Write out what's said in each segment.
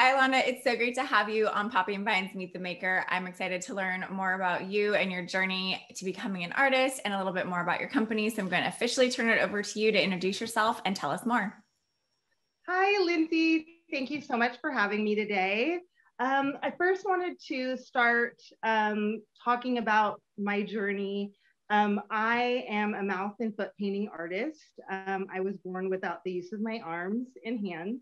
Hi, Alana. It's so great to have you on Poppy and Vine's Meet the Maker. I'm excited to learn more about you and your journey to becoming an artist and a little bit more about your company. So I'm going to officially turn it over to you to introduce yourself and tell us more. Hi, Lindsay. Thank you so much for having me today. I first wanted to start talking about my journey. I am a mouth and foot painting artist. I was born without the use of my arms and hands.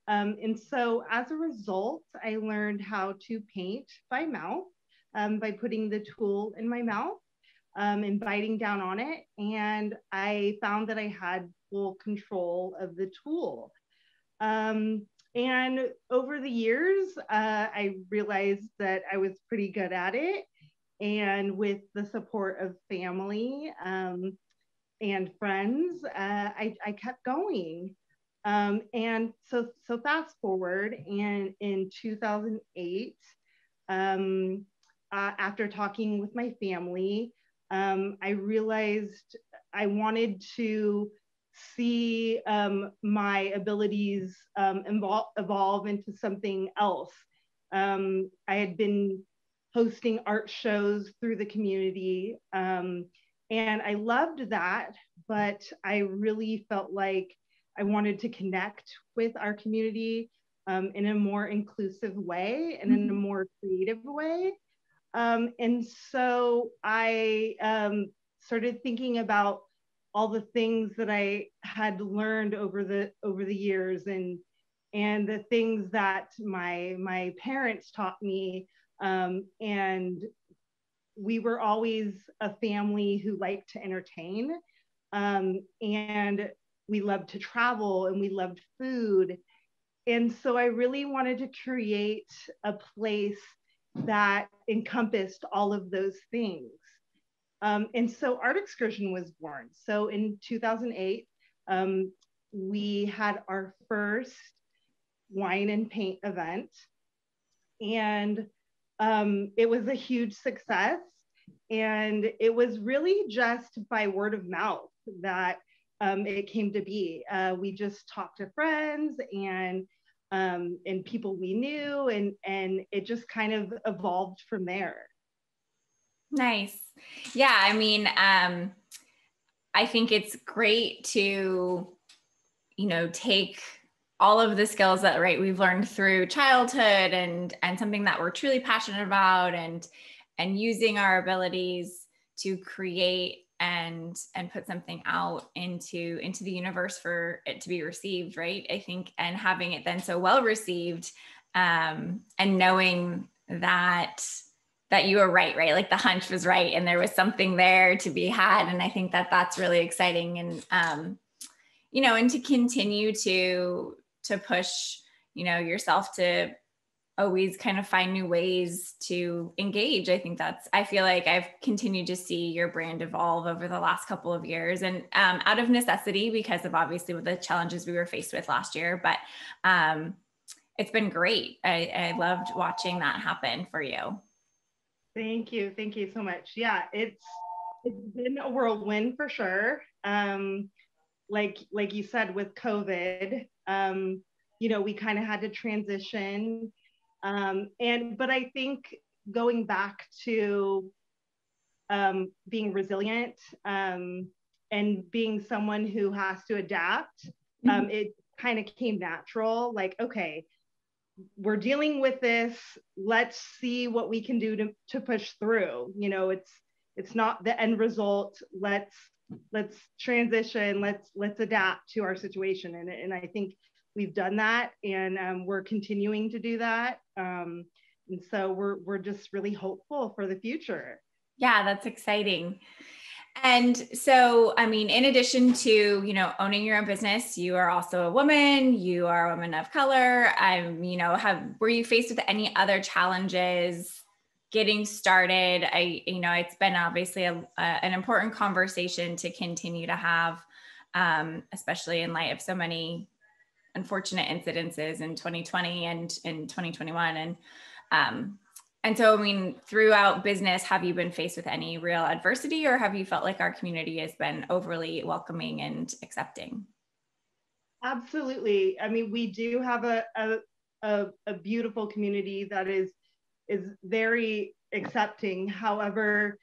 And so as a result, I learned how to paint by mouth, by putting the tool in my mouth and biting down on it. And I found that I had full control of the tool. And over the years, I realized that I was pretty good at it. And with the support of family and friends, I kept going. And so fast forward, and in 2008, after talking with my family, I realized I wanted to see my abilities evolve into something else. I had been hosting art shows through the community, and I loved that, but I really felt like I wanted to connect with our community in a more inclusive way and in a more creative way. And so I started thinking about all the things that I had learned over the years, and the things that my parents taught me. And we were always a family who liked to entertain, and we loved to travel, and we loved food. And so I really wanted to create a place that encompassed all of those things. And so artXcursion was born. So in 2008, we had our first wine and paint event, and it was a huge success. And it was really just by word of mouth that it came to be. We just talked to friends and people we knew, and it just kind of evolved from there. Nice. Yeah, I mean, I think it's great to, take all of the skills that we've learned through childhood and something that we're truly passionate about, and using our abilities to create and put something out into the universe for it to be received, right? I think, and having it then so well received, and knowing that you were right? Like the hunch was right, and there was something there to be had. And I think that that's really exciting, and and to continue to push, yourself to always kind of find new ways to engage. I feel like I've continued to see your brand evolve over the last couple of years, and out of necessity, because of obviously with the challenges we were faced with last year, but it's been great. I loved watching that happen for you. Thank you so much. Yeah, it's been a whirlwind for sure. Like you said, with COVID, we kind of had to transition. But I think going back to being resilient, and being someone who has to adapt, it kind of came natural. Like, okay, we're dealing with this. Let's see what we can do to push through. It's not the end result. Let's transition. Let's adapt to our situation. And I think we've done that, and we're continuing to do that. And so we're just really hopeful for the future. Yeah, that's exciting. And so, I mean, in addition to, owning your own business, you are also a woman, you are a woman of color. Were you faced with any other challenges getting started? It's been obviously an important conversation to continue to have, especially in light of so many unfortunate incidences in 2020 and in 2021. And so, I mean, throughout business, have you been faced with any real adversity, or have you felt like our community has been overly welcoming and accepting? Absolutely. I mean, we do have a a beautiful community that is very accepting. However,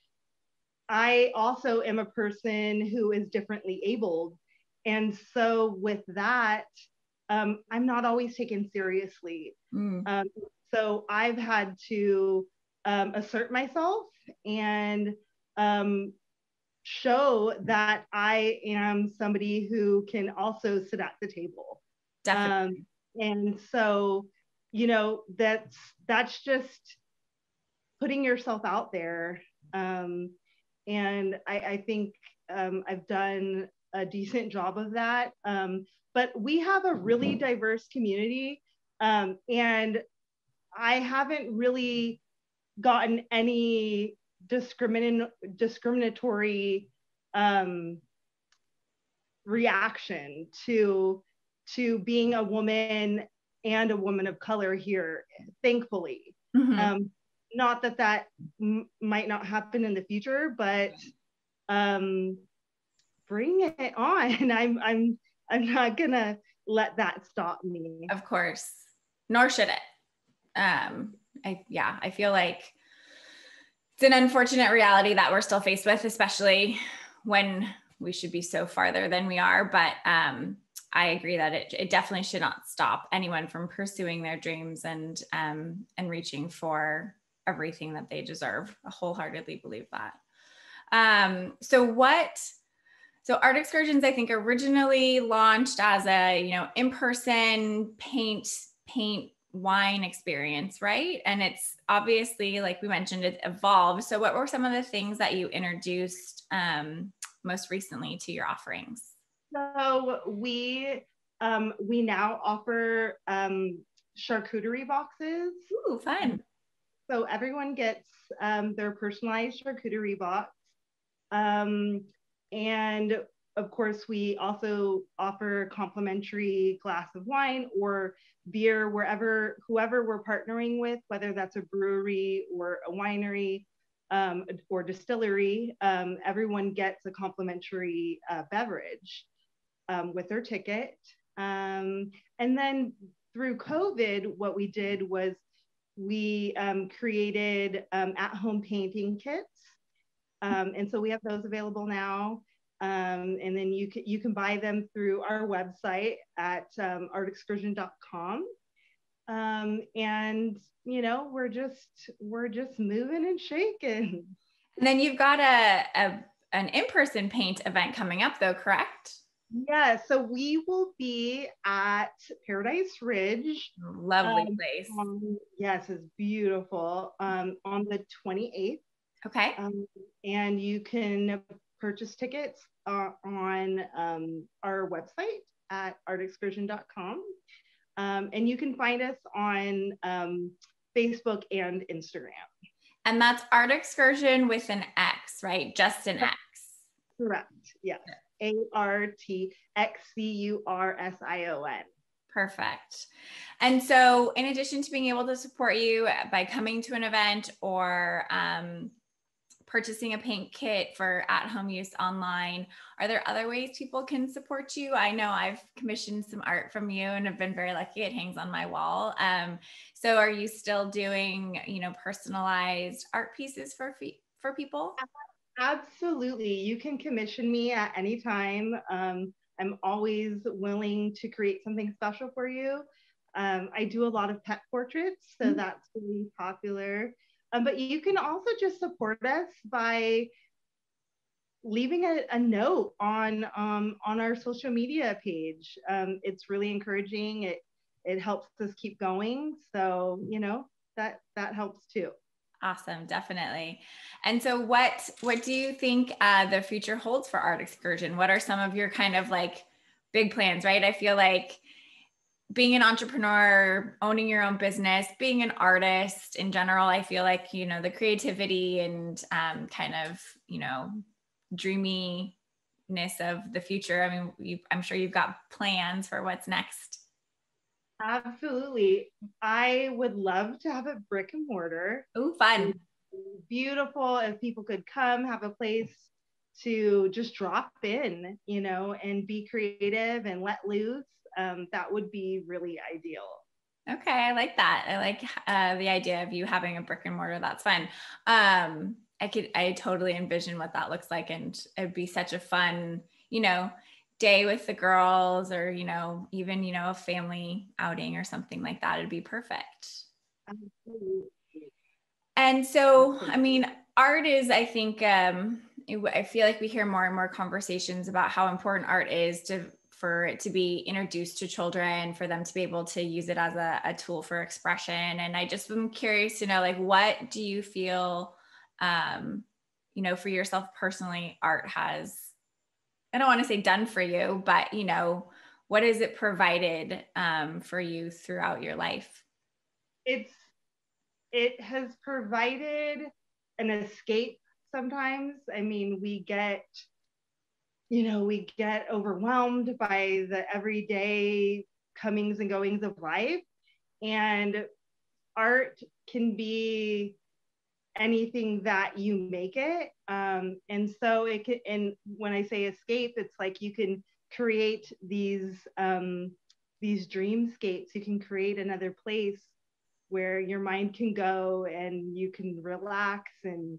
I also am a person who is differently abled. And so with that, I'm not always taken seriously. So I've had to assert myself and show that I am somebody who can also sit at the table. Definitely. And so, you know, that's just putting yourself out there. And I think I've done a decent job of that. But we have a really diverse community, and I haven't really gotten any discriminatory reaction to being a woman and a woman of color here, thankfully. Not that might not happen in the future, but bring it on. I'm not gonna let that stop me. Of course, nor should it. I feel like it's an unfortunate reality that we're still faced with, especially when we should be so farther than we are. But I agree that it definitely should not stop anyone from pursuing their dreams and reaching for everything that they deserve. I wholeheartedly believe that. So artXcursions, I think, originally launched as a, in-person paint wine experience, right? And it's obviously, like we mentioned, it evolved. So what were some of the things that you introduced most recently to your offerings? So we now offer charcuterie boxes. Ooh, fun. So everyone gets their personalized charcuterie box. And of course, we also offer a complimentary glass of wine or beer whoever we're partnering with, whether that's a brewery or a winery or distillery, everyone gets a complimentary beverage with their ticket. And then through COVID, what we did was we created at-home painting kits. And so we have those available now. And then you can buy them through our website at artXcursion.com. And we're just moving and shaking. And then you've got an in-person paint event coming up, though, correct? Yeah, so we will be at Paradise Ridge. Lovely place. Yes, it's beautiful. On the 28th. Okay. And you can purchase tickets on our website at artXcursion.com. And you can find us on Facebook and Instagram. And that's artXcursion with an X, right? Just an X. Correct. Yes. ArtXcursion. Perfect. And so in addition to being able to support you by coming to an event or purchasing a paint kit for at-home use online, are there other ways people can support you? I know I've commissioned some art from you and have been very lucky. It hangs on my wall. So are you still doing, personalized art pieces for people? Absolutely. You can commission me at any time. I'm always willing to create something special for you. I do a lot of pet portraits, so that's really popular. But you can also just support us by leaving a note on our social media page. It's really encouraging. It helps us keep going. So, that helps too. Awesome, definitely. And so what do you think the future holds for artXcursion? What are some of your kind of like big plans, right? I feel like being an entrepreneur, owning your own business, being an artist in general, I feel like, the creativity and kind of, dreaminess of the future. I mean, I'm sure you've got plans for what's next. Absolutely. I would love to have a brick and mortar. Oh, fun. Beautiful if people could come, have a place to just drop in, and be creative and let loose. That would be really ideal. Okay, I like that. I like the idea of you having a brick and mortar. That's fun. I totally envision what that looks like, and it'd be such a fun, day with the girls, or even a family outing or something like that. It'd be perfect. Absolutely. And so, I Absolutely. mean, art is, I think, I feel like we hear more and more conversations about how important art is for it to be introduced to children, for them to be able to use it as a tool for expression. And I just am curious to know, like, what do you feel, for yourself personally, art has, I don't want to say done for you, but, what has it provided for you throughout your life? It has provided an escape sometimes. I mean, we get overwhelmed by the everyday comings and goings of life, and art can be anything that you make it. And so it can, and when I say escape, it's like you can create these dreamscapes. You can create another place where your mind can go and you can relax. And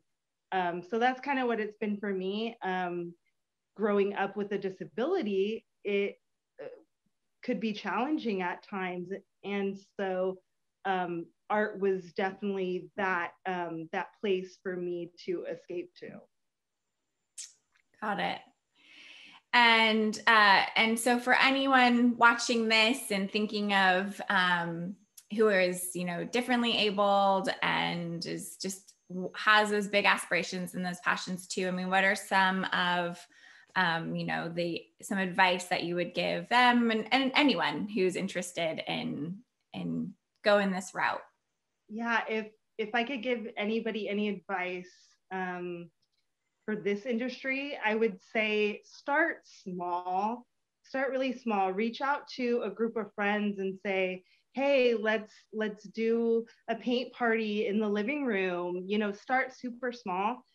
so that's kind of what it's been for me. Growing up with a disability, it could be challenging at times. And so art was definitely that place for me to escape to. Got it. And so for anyone watching this and thinking of who is differently abled and is just has those big aspirations and those passions too, I mean, what are some of some advice that you would give them and anyone who's interested in going this route? Yeah, if I could give anybody any advice for this industry, I would say start small, start really small. Reach out to a group of friends and say, hey, let's do a paint party in the living room. Start super small.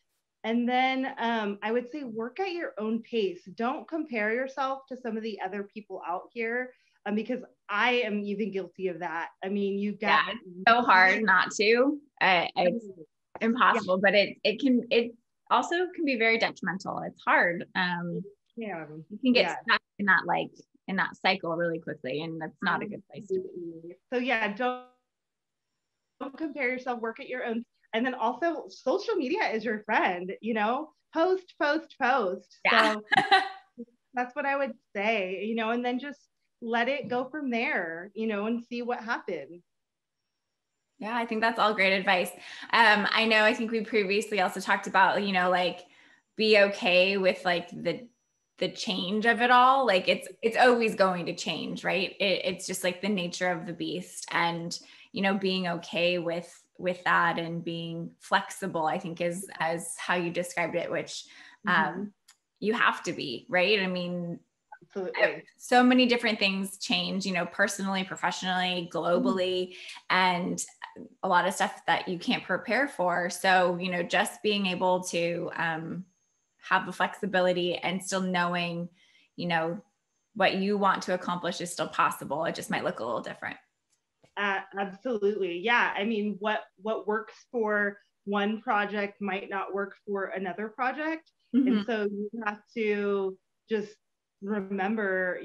And then I would say work at your own pace. Don't compare yourself to some of the other people out here, because I am even guilty of that. I mean, you Yeah, get it's so hard not to. It's impossible, but it also can be very detrimental. It's hard. Yeah, You can get yeah. stuck in that cycle really quickly, and that's not a good place to be. So yeah, don't compare yourself. Work at your own, and then also social media is your friend. Post, post, post. Yeah. So that's what I would say. And then just let it go from there. And see what happens. Yeah, I think that's all great advice. I think we previously also talked about, like be okay with like the change of it all. Like it's always going to change, right? It's just like the nature of the beast, and being okay with that and being flexible, I think is as how you described it, which you have to be, right? I mean, Absolutely. so many different things change, personally, professionally, globally, and a lot of stuff that you can't prepare for. So, just being able to have the flexibility and still knowing, what you want to accomplish is still possible. It just might look a little different. Absolutely. Yeah. I mean, what works for one project might not work for another project. And so you have to just remember,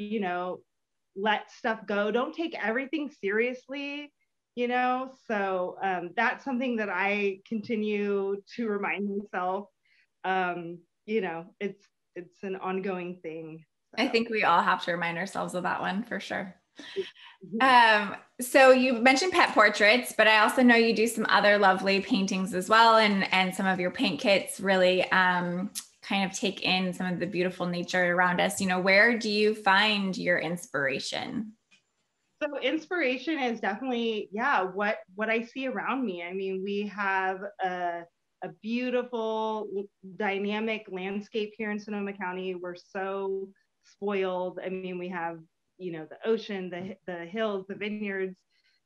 let stuff go. Don't take everything seriously, So that's something that I continue to remind myself. It's an ongoing thing. So. I think we all have to remind ourselves of that one for sure. So you mentioned pet portraits, but I also know you do some other lovely paintings as well. And some of your paint kits really kind of take in some of the beautiful nature around us. Where do you find your inspiration? So inspiration is definitely, what I see around me. I mean, we have a beautiful dynamic landscape here in Sonoma County. We're so spoiled. I mean, we have, the ocean, the hills, the vineyards,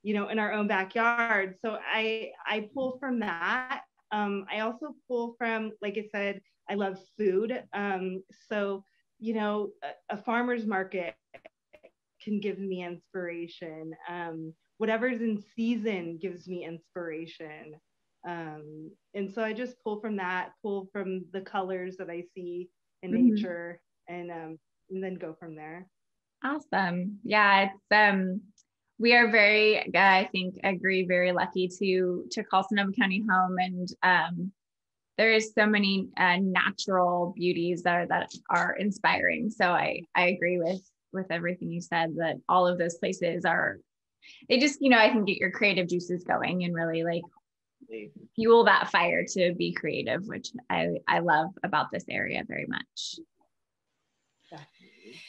in our own backyard. So I pull from that. I also pull from, like I said, I love food. So, a farmer's market can give me inspiration. whatever's in season gives me inspiration. And so I just pull from the colors that I see in nature, and then go from there. Awesome. Yeah, it's we are very, I think, agree, very lucky to call Sonoma County home, and there is so many natural beauties that are inspiring. So I agree with everything you said, that all of those places are, they just, I can get your creative juices going and really like fuel that fire to be creative, which I love about this area very much.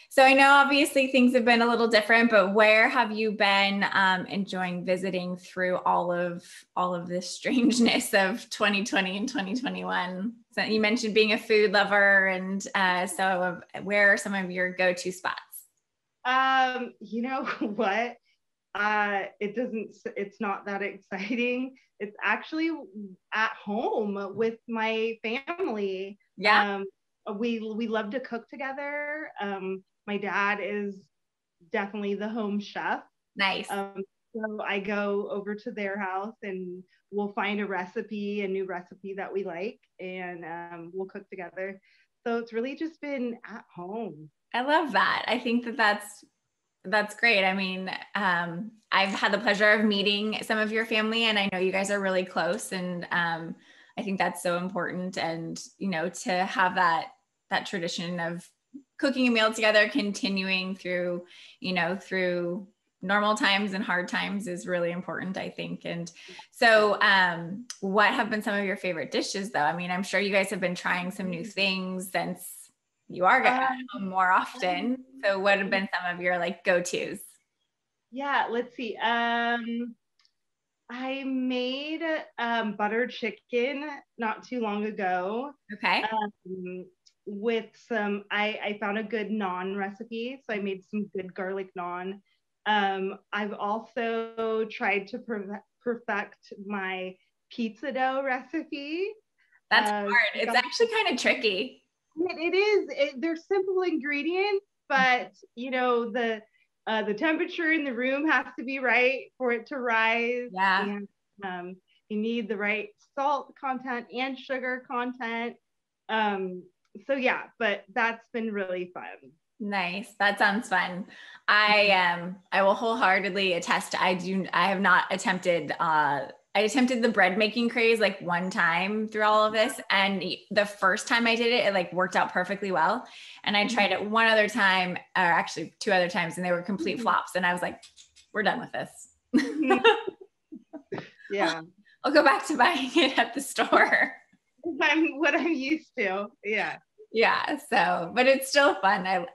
So I know obviously things have been a little different, but where have you been enjoying visiting through all of this strangeness of 2020 and 2021? So you mentioned being a food lover, and so where are some of your go-to spots? You know what? It's not that exciting. It's actually at home with my family. Yeah. We love to cook together. My dad is definitely the home chef. Nice. So I go over to their house and we'll find a new recipe that we like, and we'll cook together. So it's really just been at home. I love that. I think that's great. I mean, I've had the pleasure of meeting some of your family, and I know you guys are really close, and I think that's so important. And, to have that tradition of cooking a meal together, continuing through, through normal times and hard times is really important, I think. And so what have been some of your favorite dishes though? I mean, I'm sure you guys have been trying some new things since you are at home more often. So what have been some of your like go-tos? Yeah, let's see. I made butter chicken not too long ago. Okay. With some, I found a good naan recipe, so I made some good garlic naan. I've also tried to perfect my pizza dough recipe. That's hard. It's actually kind of tricky. It is. They're simple ingredients, but the temperature in the room has to be right for it to rise. Yeah. And you need the right salt content and sugar content. So yeah, but that's been really fun. Nice. That sounds fun. I will wholeheartedly attest. I have not attempted I attempted the bread making craze like one time through all of this. And the first time I did it, it like worked out perfectly well. And I tried it one other time, or actually two other times, and they were complete flops. And I was like, we're done with this. Yeah. I'll go back to buying it at the store. What I'm used to. Yeah. Yeah. So, but it's still fun. I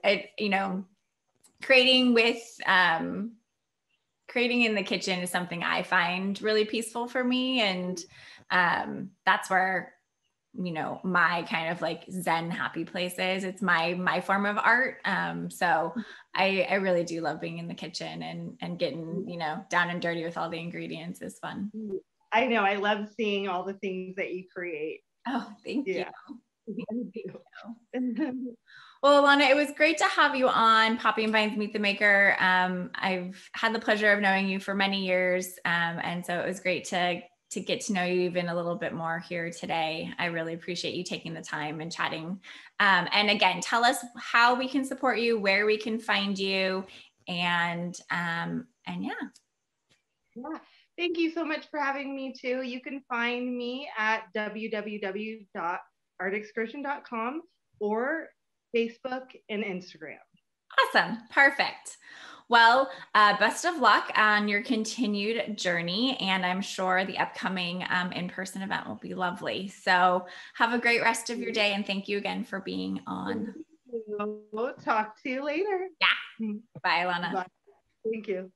creating in the kitchen is something I find really peaceful for me. And that's where, my kind of like Zen happy place is. It's my form of art. So I really do love being in the kitchen and getting, down and dirty with all the ingredients is fun. I know. I love seeing all the things that you create. Oh, thank you. Thank you. Well, Alana, it was great to have you on Poppy and Vine's Meet the Maker. I've had the pleasure of knowing you for many years. And so it was great to get to know you even a little bit more here today. I really appreciate you taking the time and chatting. And again, tell us how we can support you, where we can find you, and yeah. Yeah. Thank you so much for having me too. You can find me at www.artXcursion.com or Facebook and Instagram. Awesome. Perfect. Well, best of luck on your continued journey. And I'm sure the upcoming in-person event will be lovely. So have a great rest of your day. And thank you again for being on. We'll talk to you later. Yeah. Bye, Alana. Bye. Thank you.